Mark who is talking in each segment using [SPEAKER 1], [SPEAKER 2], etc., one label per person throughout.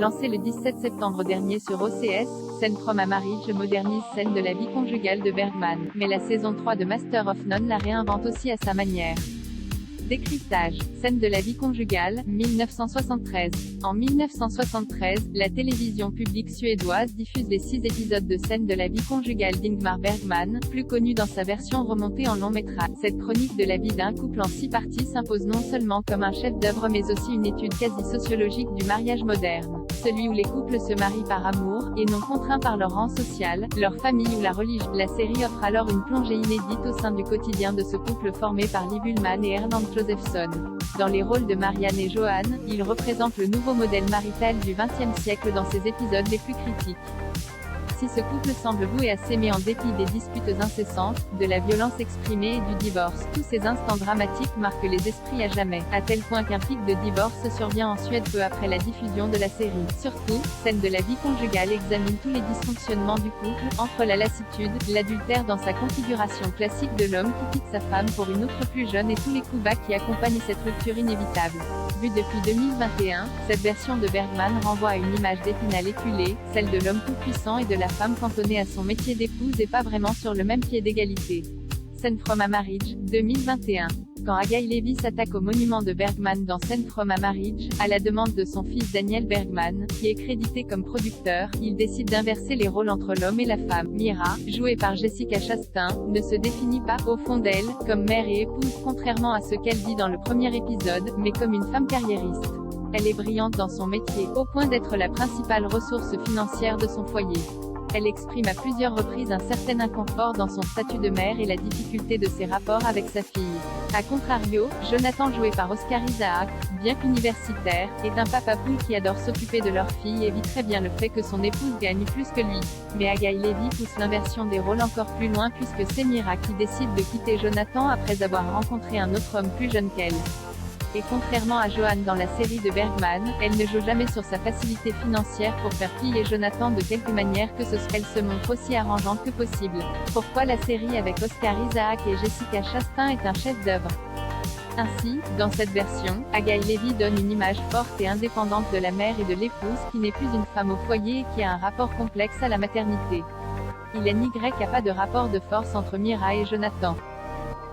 [SPEAKER 1] Lancée le 17 septembre dernier sur OCS, Scene from a Marriage modernise Scène de la vie conjugale de Bergman, mais la saison 3 de Master of None la réinvente aussi à sa manière. Décryptage. Scène de la vie conjugale, 1973. En 1973, la télévision publique suédoise diffuse les 6 épisodes de Scène de la vie conjugale d'Ingmar Bergman, plus connu dans sa version remontée en long métrage. Cette chronique de la vie d'un couple en 6 parties s'impose non seulement comme un chef-d'œuvre mais aussi une étude quasi sociologique du mariage moderne. Celui où les couples se marient par amour, et non contraints par leur rang social, leur famille ou la religion. La série offre alors une plongée inédite au sein du quotidien de ce couple formé par Liv Ullmann et Erland Josephson. Dans les rôles de Marianne et Johan, ils représentent le nouveau modèle marital du XXe siècle dans ses épisodes les plus critiques. Si ce couple semble voué à s'aimer en dépit des disputes incessantes, de la violence exprimée et du divorce, tous ces instants dramatiques marquent les esprits à jamais, à tel point qu'un pic de divorce survient en Suède peu après la diffusion de la série. Surtout, Scène de la vie conjugale examine tous les dysfonctionnements du couple, entre la lassitude, l'adultère dans sa configuration classique de l'homme qui quitte sa femme pour une autre plus jeune et tous les coups bas qui accompagnent cette rupture inévitable. Vue depuis 2021, cette version de Bergman renvoie à une image d'Épinal éculé, celle de l'homme tout-puissant et de la femme cantonnée à son métier d'épouse et pas vraiment sur le même pied d'égalité. Scene from a Marriage, 2021. Quand Haggai Levy s'attaque au monument de Bergman dans Scene from a Marriage, à la demande de son fils Daniel Bergman, qui est crédité comme producteur, il décide d'inverser les rôles entre l'homme et la femme. Mira, jouée par Jessica Chastain, ne se définit pas, au fond d'elle, comme mère et épouse contrairement à ce qu'elle dit dans le premier épisode, mais comme une femme carriériste. Elle est brillante dans son métier, au point d'être la principale ressource financière de son foyer. Elle exprime à plusieurs reprises un certain inconfort dans son statut de mère et la difficulté de ses rapports avec sa fille. A contrario, Jonathan joué par Oscar Isaac, bien qu'universitaire, est un papa poule qui adore s'occuper de leur fille et vit très bien le fait que son épouse gagne plus que lui. Mais Haggai Levy pousse l'inversion des rôles encore plus loin puisque c'est Mira qui décide de quitter Jonathan après avoir rencontré un autre homme plus jeune qu'elle. Et contrairement à Johan dans la série de Bergman, elle ne joue jamais sur sa facilité financière pour faire plier Jonathan de quelque manière que ce soit. Elle se montre aussi arrangeante que possible. Pourquoi la série avec Oscar Isaac et Jessica Chastain est un chef-d'œuvre. Ainsi, dans cette version, Haggai Levy donne une image forte et indépendante de la mère et de l'épouse qui n'est plus une femme au foyer et qui a un rapport complexe à la maternité. Il n'y a pas de rapport de force entre Mira et Jonathan.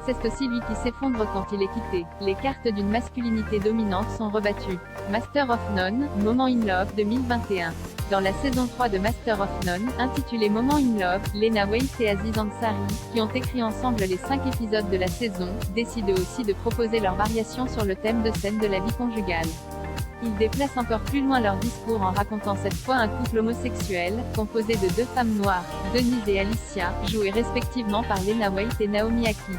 [SPEAKER 1] C'est aussi lui qui s'effondre quand il est quitté. Les cartes d'une masculinité dominante sont rebattues. Master of None, Moment in Love 2021. Dans la saison 3 de Master of None, intitulée Moment in Love, Lena Waithe et Aziz Ansari, qui ont écrit ensemble les 5 épisodes de la saison, décident aussi de proposer leur variation sur le thème de Scène de la vie conjugale. Ils déplacent encore plus loin leur discours en racontant cette fois un couple homosexuel, composé de 2 femmes noires, Denise et Alicia, jouées respectivement par Lena Waithe et Naomi Ackie.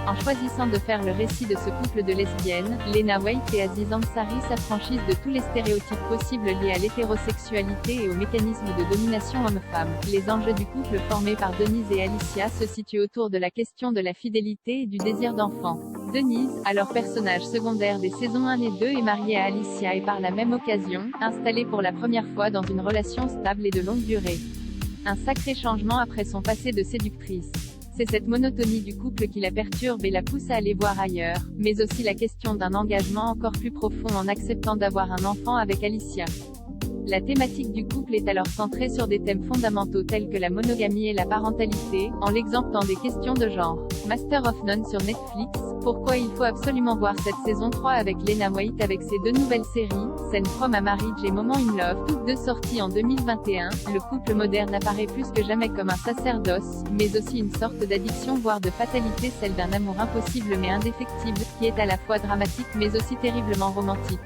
[SPEAKER 1] En choisissant de faire le récit de ce couple de lesbiennes, Lena Waithe et Aziz Ansari s'affranchissent de tous les stéréotypes possibles liés à l'hétérosexualité et au mécanisme de domination homme-femme. Les enjeux du couple formé par Denise et Alicia se situent autour de la question de la fidélité et du désir d'enfant. Denise, alors personnage secondaire des saisons 1 et 2 est mariée à Alicia et par la même occasion, installée pour la première fois dans une relation stable et de longue durée. Un sacré changement après son passé de séductrice. C'est cette monotonie du couple qui la perturbe et la pousse à aller voir ailleurs, mais aussi la question d'un engagement encore plus profond en acceptant d'avoir un enfant avec Alicia. La thématique du couple est alors centrée sur des thèmes fondamentaux tels que la monogamie et la parentalité, en l'exemptant des questions de genre. Master of None sur Netflix. Pourquoi il faut absolument voir cette saison 3 avec Lena Waithe avec ses 2 nouvelles séries, Scene from a Marriage et Moment in Love, toutes 2 sorties en 2021, le couple moderne apparaît plus que jamais comme un sacerdoce, mais aussi une sorte d'addiction voire de fatalité, celle d'un amour impossible mais indéfectible, qui est à la fois dramatique mais aussi terriblement romantique.